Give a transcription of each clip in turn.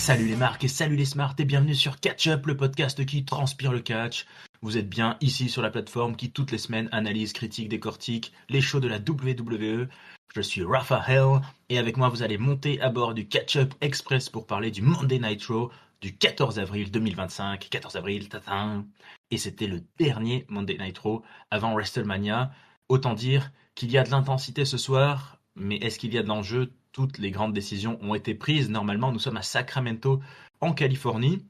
Salut les marques et salut les smarts et bienvenue sur Catch Up, le podcast qui transpire le catch. Vous êtes bien ici sur la plateforme qui toutes les semaines analyse, critique, décortique les shows de la WWE. Je suis Raphaël et avec moi vous allez monter à bord du Catch Up Express pour parler du Monday Night Raw du 14 avril 2025. 14 avril, tatin. Et c'était le dernier Monday Night Raw avant WrestleMania. Autant dire qu'il y a de l'intensité ce soir, mais est-ce qu'il y a de l'enjeu? Toutes les grandes décisions ont été prises. Normalement, nous sommes à Sacramento, en Californie.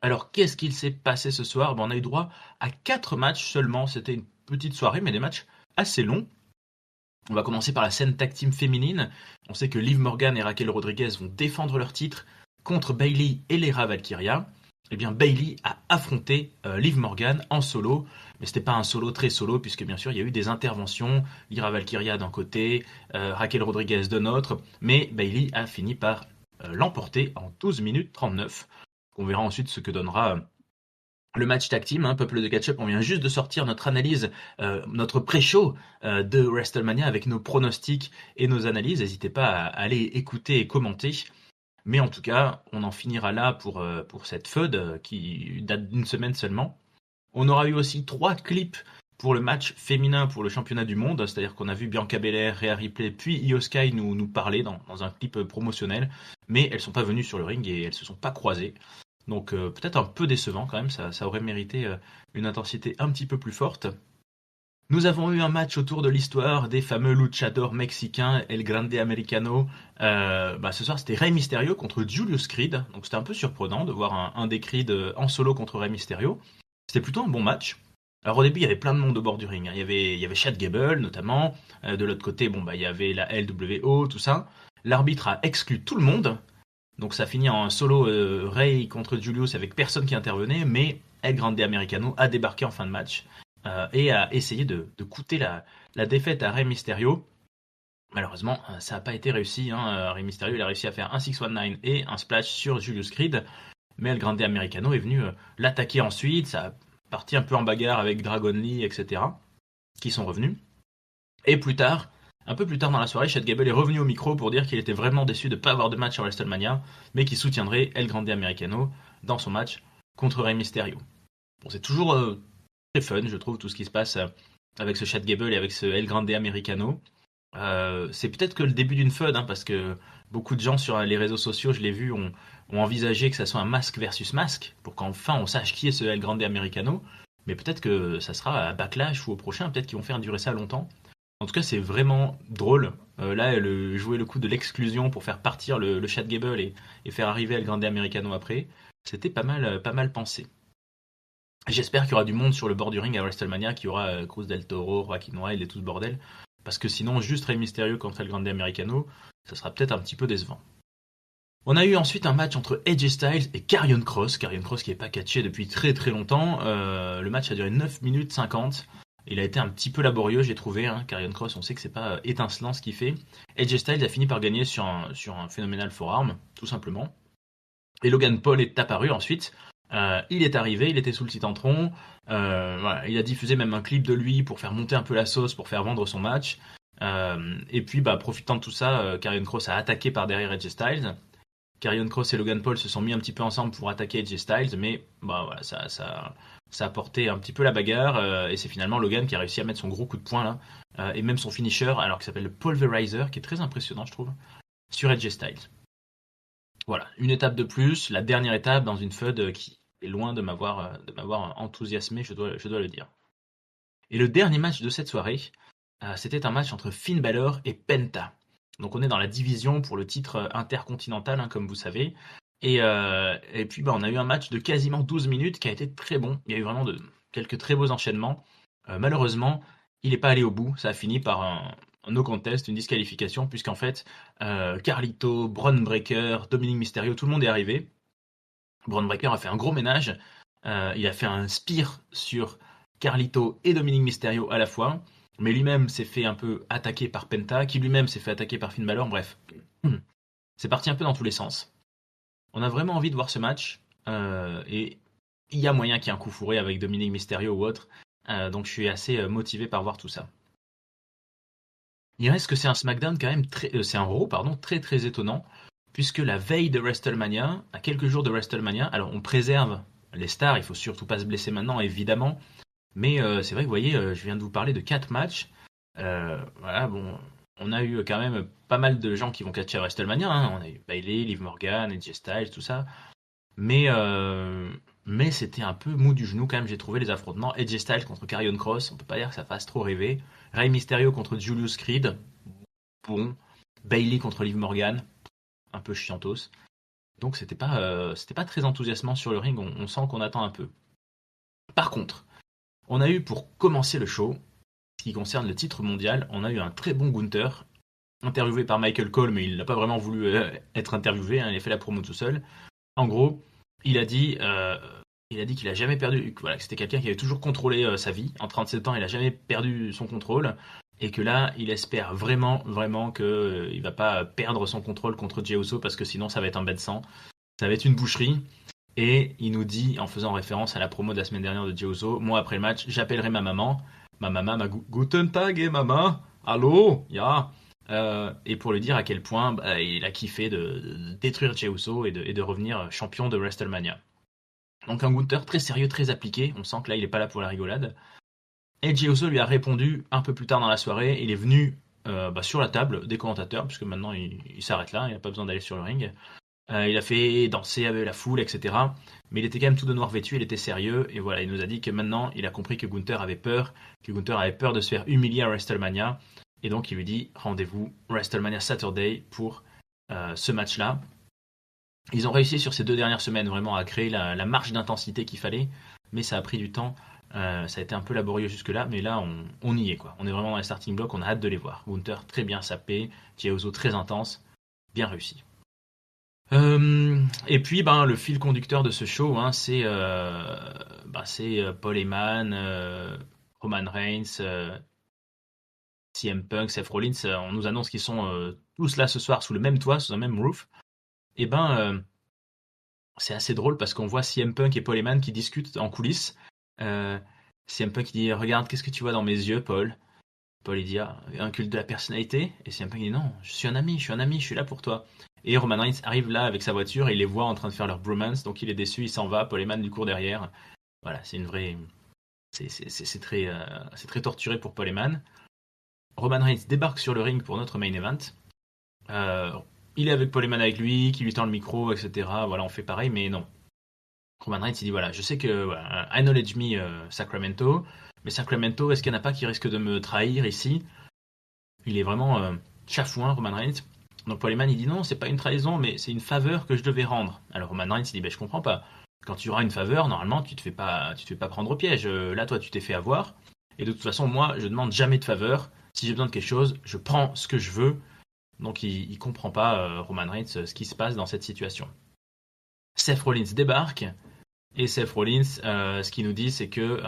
Alors, qu'est-ce qu'il s'est passé ce soir? On a eu droit à 4 matchs seulement. C'était une petite soirée, mais des matchs assez longs. On va commencer par la scène tag team féminine. On sait que Liv Morgan et Raquel Rodriguez vont défendre leur titre contre Bayley et Lyra Valkyria. Eh bien, Bayley a affronté Liv Morgan en solo, mais c'était pas un solo très solo, puisque bien sûr il y a eu des interventions, Lyra Valkyria d'un côté, Raquel Rodriguez de l'autre, mais Bayley a fini par l'emporter en 12 minutes 39. On verra ensuite ce que donnera le match tag team, peuple de catch-up. On vient juste de sortir notre analyse, notre pré-show de WrestleMania avec nos pronostics et nos analyses. N'hésitez pas à aller écouter et commenter. Mais en tout cas, on en finira là pour cette feud qui date d'une semaine seulement. On aura eu aussi 3 clips pour le match féminin pour le championnat du monde, c'est-à-dire qu'on a vu Bianca Belair, Rhea Ripley, puis Io Sky nous parler dans un clip promotionnel, mais elles sont pas venues sur le ring et elles se sont pas croisées. Donc peut-être un peu décevant quand même, ça aurait mérité une intensité un petit peu plus forte. Nous avons eu un match autour de l'histoire des fameux luchadors mexicains El Grande Americano. Ce soir, c'était Rey Mysterio contre Julius Creed. Donc c'était un peu surprenant de voir un des Creed en solo contre Rey Mysterio. C'était plutôt un bon match. Alors au début, il y avait plein de monde au bord du ring. Il y avait Chad Gable notamment. De l'autre côté, il y avait la LWO, tout ça. L'arbitre a exclu tout le monde. Donc ça finit en solo Rey contre Julius avec personne qui intervenait. Mais El Grande Americano a débarqué en fin de match. Et a essayé de coûter la défaite à Rey Mysterio. Malheureusement, ça n'a pas été réussi. Rey Mysterio il a réussi à faire un 619 et un splash sur Julius Creed. Mais El Grande Americano est venu l'attaquer ensuite. Ça a parti un peu en bagarre avec Dragon Lee, etc. qui sont revenus. Et plus tard, un peu plus tard dans la soirée, Chad Gable est revenu au micro pour dire qu'il était vraiment déçu de ne pas avoir de match à WrestleMania, mais qu'il soutiendrait El Grande Americano dans son match contre Rey Mysterio. Bon, c'est toujours très fun, je trouve, tout ce qui se passe avec ce Chad Gable et avec ce El Grande Americano. C'est peut-être que le début d'une feud, parce que beaucoup de gens sur les réseaux sociaux, je l'ai vu, ont envisagé que ça soit un masque versus masque, pour qu'enfin on sache qui est ce El Grande Americano. Mais peut-être que ça sera à Backlash ou au prochain, peut-être qu'ils vont faire durer ça longtemps. En tout cas, c'est vraiment drôle. Là, jouer le coup de l'exclusion pour faire partir le Chad Gable et faire arriver El Grande Americano après, c'était pas mal pensé. J'espère qu'il y aura du monde sur le bord du ring à WrestleMania, qu'il y aura Cruz del Toro, Joaquin Wilde et tout ce bordel. Parce que sinon, juste Rey Mysterio contre El Grande Americano, ça sera peut-être un petit peu décevant. On a eu ensuite un match entre AJ Styles et Karrion Kross. Karrion Kross qui n'est pas catché depuis très très longtemps. Le match a duré 9 minutes 50. Il a été un petit peu laborieux, j'ai trouvé. Karrion Kross, on sait que c'est pas étincelant ce qu'il fait. AJ Styles a fini par gagner sur un phénoménal forearm, tout simplement. Et Logan Paul est apparu ensuite. Il est arrivé, il était sous le Titantron. Il a diffusé même un clip de lui pour faire monter un peu la sauce, pour faire vendre son match. Et puis, profitant de tout ça, Karrion Kross a attaqué par derrière AJ Styles. Karrion Kross et Logan Paul se sont mis un petit peu ensemble pour attaquer AJ Styles, mais ça a porté un petit peu la bagarre. Et c'est finalement Logan qui a réussi à mettre son gros coup de poing là, et même son finisher, alors qu'il s'appelle le Pulverizer, qui est très impressionnant, je trouve, sur AJ Styles. Voilà, une étape de plus, la dernière étape dans une feud qui est loin de m'avoir enthousiasmé, je dois le dire. Et le dernier match de cette soirée, c'était un match entre Finn Balor et Penta. Donc on est dans la division pour le titre intercontinental, comme vous savez. Et puis on a eu un match de quasiment 12 minutes qui a été très bon. Il y a eu vraiment quelques très beaux enchaînements. Malheureusement, il n'est pas allé au bout. Ça a fini par un no contest, une disqualification, puisqu'en fait, Carlito, Bron Breakker, Dominic Mysterio, tout le monde est arrivé. Bron Breakker a fait un gros ménage. Il a fait un spear sur Carlito et Dominic Mysterio à la fois. Mais lui-même s'est fait un peu attaquer par Penta, qui lui-même s'est fait attaquer par Finn Balor. Bref, c'est parti un peu dans tous les sens. On a vraiment envie de voir ce match. Et il y a moyen qu'il y ait un coup fourré avec Dominic Mysterio ou autre. Donc je suis assez motivé par voir tout ça. Il reste que c'est un SmackDown quand même c'est un Raw, pardon, très très étonnant. puisque la veille de WrestleMania, à quelques jours de WrestleMania, alors on préserve les stars, il faut surtout pas se blesser maintenant, évidemment, mais c'est vrai que vous voyez, je viens de vous parler de 4 matchs. Voilà, bon, on a eu quand même pas mal de gens qui vont catcher à WrestleMania, hein. On a eu Bayley, Liv Morgan, AJ Styles, tout ça. Mais, euh, mais c'était un peu mou du genou quand même, j'ai trouvé les affrontements. AJ Styles contre Karrion Kross, on peut pas dire que ça fasse trop rêver. Rey Mysterio contre Julius Creed, bon. Bayley contre Liv Morgan, un peu chiantos. Donc c'était pas très enthousiasmant sur le ring, on sent qu'on attend un peu. Par contre, on a eu pour commencer le show, ce qui concerne le titre mondial, on a eu un très bon Gunther, interviewé par Michael Cole, mais il n'a pas vraiment voulu être interviewé, hein, il a fait la promo tout seul. En gros, il a dit, euh, il a dit qu'il a jamais perdu, voilà, que c'était quelqu'un qui avait toujours contrôlé sa vie. En 37 ans, il a jamais perdu son contrôle. Et que là, il espère vraiment, vraiment que il va pas perdre son contrôle contre Jey Uso parce que sinon ça va être un bain de sang. Ça va être une boucherie. Et il nous dit, en faisant référence à la promo de la semaine dernière de Jey Uso, moi après le match, j'appellerai ma maman. Ma maman, Guten Tag, maman. Allô, ya. Et pour lui dire à quel point bah, il a kiffé de détruire Jey Uso et de revenir champion de WrestleMania. Donc un Gunther très sérieux, très appliqué. On sent que là, il est pas là pour la rigolade. Et Jey Uso lui a répondu un peu plus tard dans la soirée. Il est venu sur la table des commentateurs, puisque maintenant il s'arrête là, il n'a pas besoin d'aller sur le ring. Il a fait danser avec la foule, etc. Mais il était quand même tout de noir vêtu, il était sérieux. Et voilà, il nous a dit que maintenant, il a compris que Gunther avait peur de se faire humilier à WrestleMania. Et donc, il lui dit rendez-vous WrestleMania Saturday pour ce match-là. Ils ont réussi sur ces 2 dernières semaines vraiment à créer la marge d'intensité qu'il fallait, mais ça a pris du temps. Ça a été un peu laborieux jusque-là, mais là, on y est, quoi. On est vraiment dans les starting blocks, on a hâte de les voir. Gunther très bien sapé, Jey Uso très intense, bien réussi. Et puis, ben, le fil conducteur de ce show, hein, c'est Paul Heyman, Roman Reigns, CM Punk, Seth Rollins. On nous annonce qu'ils sont tous là ce soir sous le même toit, sous un même roof. Et ben, c'est assez drôle parce qu'on voit CM Punk et Paul Heyman qui discutent en coulisses. Euh, CM Punk il dit regarde, qu'est-ce que tu vois dans mes yeux, Paul? Paul il dit ah, un culte de la personnalité. Et CM Punk il dit non, je suis là pour toi. Et Roman Reigns arrive là avec sa voiture et il les voit en train de faire leur bromance, donc il est déçu, il s'en va. Paul Heyman lui court derrière. Voilà, c'est une vraie. C'est très torturé pour Paul Heyman. Roman Reigns débarque sur le ring pour notre main event. Euh, il est avec Paul Heyman avec lui, qui lui tend le micro, etc. Voilà, on fait pareil, mais non. Roman Reigns, il dit voilà, je sais que voilà, acknowledge me Sacramento, mais Sacramento, est-ce qu'il n'y en a pas qui risque de me trahir ici? Il est vraiment chafouin, Roman Reigns. Donc Paul Heyman, il dit non, c'est pas une trahison, mais c'est une faveur que je devais rendre. Alors Roman Reigns, il dit ben, je comprends pas. Quand tu auras une faveur, normalement, tu te fais pas prendre au piège. Là, toi, tu t'es fait avoir. Et de toute façon, moi, je demande jamais de faveur. Si j'ai besoin de quelque chose, je prends ce que je veux. Donc il comprend pas, Roman Reigns, ce qui se passe dans cette situation. Seth Rollins débarque. Et Seth Rollins, ce qu'il nous dit, c'est que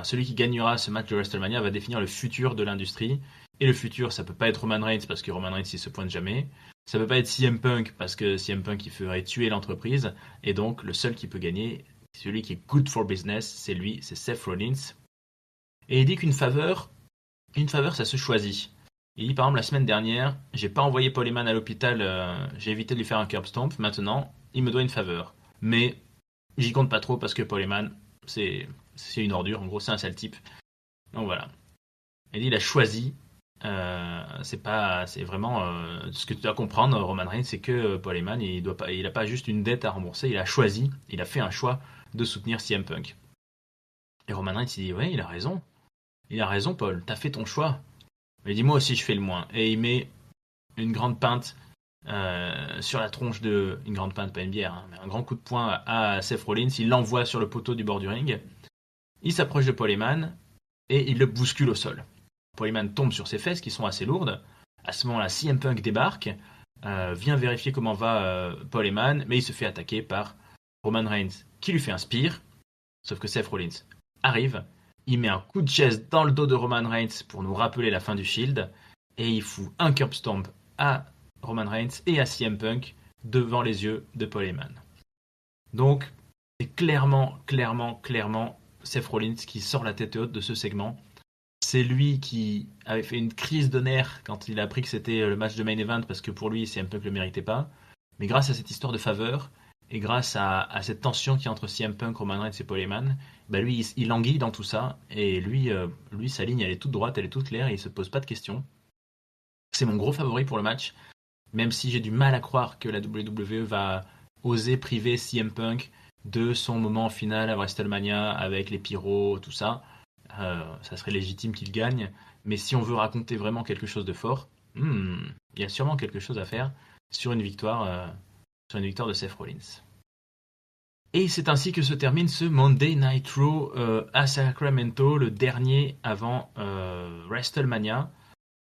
celui qui gagnera ce match de WrestleMania va définir le futur de l'industrie. Et le futur, ça peut pas être Roman Reigns parce que Roman Reigns il se pointe jamais. Ça peut pas être CM Punk parce que CM Punk il ferait tuer l'entreprise. Et donc le seul qui peut gagner, celui qui est good for business, c'est lui, c'est Seth Rollins. Et il dit une faveur, ça se choisit. Il dit par exemple la semaine dernière, j'ai pas envoyé Paul Heyman à l'hôpital, j'ai évité de lui faire un curb stomp. Maintenant, il me doit une faveur. Mais j'y compte pas trop parce que Paul Heyman, c'est une ordure. En gros, c'est un sale type. Donc voilà. Il dit il a choisi. C'est vraiment ce que tu dois comprendre, Roman Reigns, c'est que Paul Heyman, il a pas juste une dette à rembourser. Il a choisi, il a fait un choix de soutenir CM Punk. Et Roman Reigns, il dit ouais, il a raison. Il a raison, Paul. T'as fait ton choix. Il dit moi aussi je fais le moins. Et il met une grande pinte sur la tronche de... Une grande pinte, pas une bière, hein, mais un grand coup de poing à Seth Rollins. Il l'envoie sur le poteau du bord du ring. Il s'approche de Paul Heyman et il le bouscule au sol. Paul Heyman tombe sur ses fesses qui sont assez lourdes. À ce moment-là, CM Punk débarque, vient vérifier comment va Paul Heyman, mais il se fait attaquer par Roman Reigns qui lui fait un spear. Sauf que Seth Rollins arrive, il met un coup de chaise dans le dos de Roman Reigns pour nous rappeler la fin du Shield, et il fout un curb stomp à Roman Reigns et à CM Punk devant les yeux de Paul Heyman. Donc, c'est clairement Seth Rollins qui sort la tête haute de ce segment. C'est lui qui avait fait une crise de nerfs quand il a appris que c'était le match de main event parce que pour lui, CM Punk le méritait pas. Mais grâce à cette histoire de faveur, et grâce à cette tension qu'il y a entre CM Punk, Roman Reigns et Paul Heyman, bah lui, il anguille dans tout ça. Et lui, sa ligne, elle est toute droite, elle est toute claire, et il se pose pas de questions. C'est mon gros favori pour le match, même si j'ai du mal à croire que la WWE va oser priver CM Punk de son moment final à WrestleMania avec les pyros, tout ça. Ça serait légitime qu'il gagne. Mais si on veut raconter vraiment quelque chose de fort, il y a sûrement quelque chose à faire sur une victoire de Seth Rollins. Et c'est ainsi que se termine ce Monday Night Raw à Sacramento, le dernier avant WrestleMania.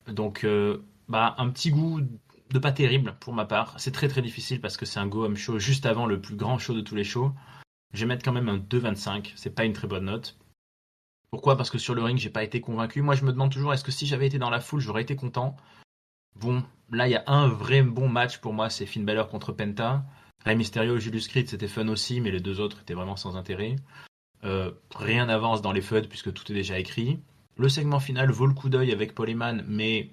Donc, un petit goût de pas terrible pour ma part. C'est très très difficile parce que c'est un go-home show juste avant le plus grand show de tous les shows. Je vais mettre quand même un 2,25. C'est pas une très bonne note. Pourquoi ? Parce que sur le ring, j'ai pas été convaincu. Moi, je me demande toujours, est-ce que si j'avais été dans la foule, j'aurais été content ? Bon, là, il y a un vrai bon match pour moi, c'est Finn Balor contre Penta. Rey Mysterio et Julius Creed, c'était fun aussi, mais les deux autres étaient vraiment sans intérêt. Rien n'avance dans les FUD puisque tout est déjà écrit. Le segment final vaut le coup d'œil avec Paul Heyman, mais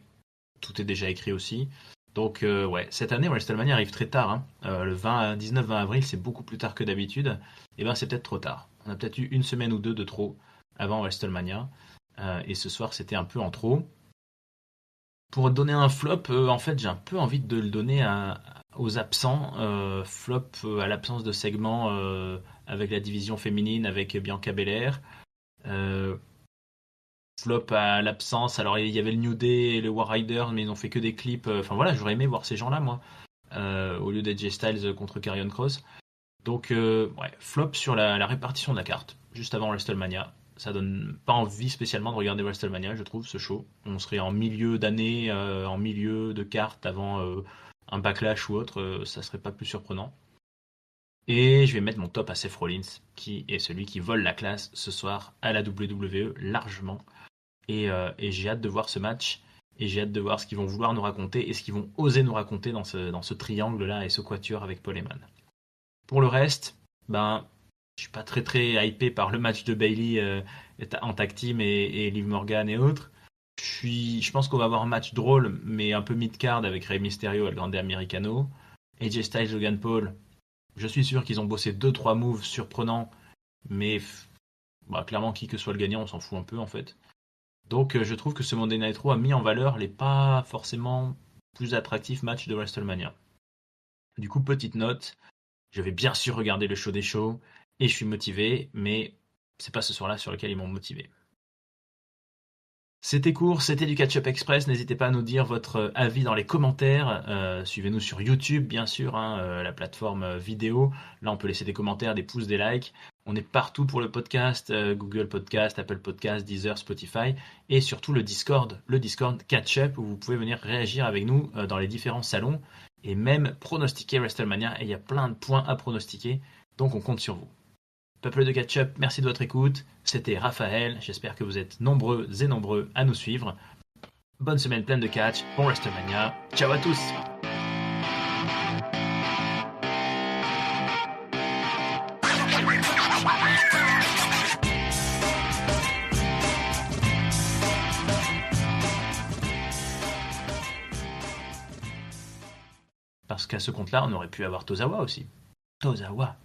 tout est déjà écrit aussi. Donc cette année WrestleMania arrive très tard. Le 19-20 avril, c'est beaucoup plus tard que d'habitude. Et ben c'est peut-être trop tard. On a peut-être eu une semaine ou deux de trop avant WrestleMania. Et ce soir, c'était un peu en trop. Pour donner un flop, en fait, j'ai un peu envie de le donner aux absents. Flop à l'absence de segments avec la division féminine, avec Bianca Belair. Flop à l'absence. Alors, il y avait le New Day et le War Rider, mais ils n'ont fait que des clips. Enfin voilà, j'aurais aimé voir ces gens-là, moi, au lieu d'AJ Styles contre Karrion Kross. Donc, flop sur la répartition de la carte, juste avant WrestleMania. Ça donne pas envie spécialement de regarder WrestleMania, je trouve, ce show. On serait en milieu d'année, en milieu de carte avant un backlash ou autre, ça serait pas plus surprenant. Et je vais mettre mon top à Seth Rollins, qui est celui qui vole la classe ce soir à la WWE largement. Et j'ai hâte de voir ce match, et j'ai hâte de voir ce qu'ils vont vouloir nous raconter, et ce qu'ils vont oser nous raconter dans ce triangle-là et ce quatuor avec Paul Heyman. Pour le reste, je suis pas très très hypé par le match de Bayley en tag team et Liv Morgan et autres. Je pense qu'on va avoir un match drôle, mais un peu mid-card avec Rey Mysterio et le Grande Americano. AJ Styles, Logan Paul, je suis sûr qu'ils ont bossé 2-3 moves surprenants, mais clairement, qui que soit le gagnant, on s'en fout un peu en fait. Donc je trouve que ce Monday Night Raw a mis en valeur les pas forcément plus attractifs matchs de WrestleMania. Du coup, petite note, je vais bien sûr regarder le show des shows, et je suis motivé, mais c'est pas ce soir-là sur lequel ils m'ont motivé. C'était court, c'était du Catch-Up Express. N'hésitez pas à nous dire votre avis dans les commentaires. Suivez-nous sur YouTube, bien sûr, la plateforme vidéo. Là, on peut laisser des commentaires, des pouces, des likes. On est partout pour le podcast, Google Podcast, Apple Podcast, Deezer, Spotify, et surtout le Discord Catch-Up, où vous pouvez venir réagir avec nous dans les différents salons, et même pronostiquer WrestleMania. Et il y a plein de points à pronostiquer, donc on compte sur vous. Peuple de Catch-Up, merci de votre écoute. C'était Raphaël. J'espère que vous êtes nombreux et nombreux à nous suivre. Bonne semaine pleine de catch. Bon WrestleMania. Ciao à tous. Parce qu'à ce compte-là, on aurait pu avoir Tozawa aussi. Tozawa.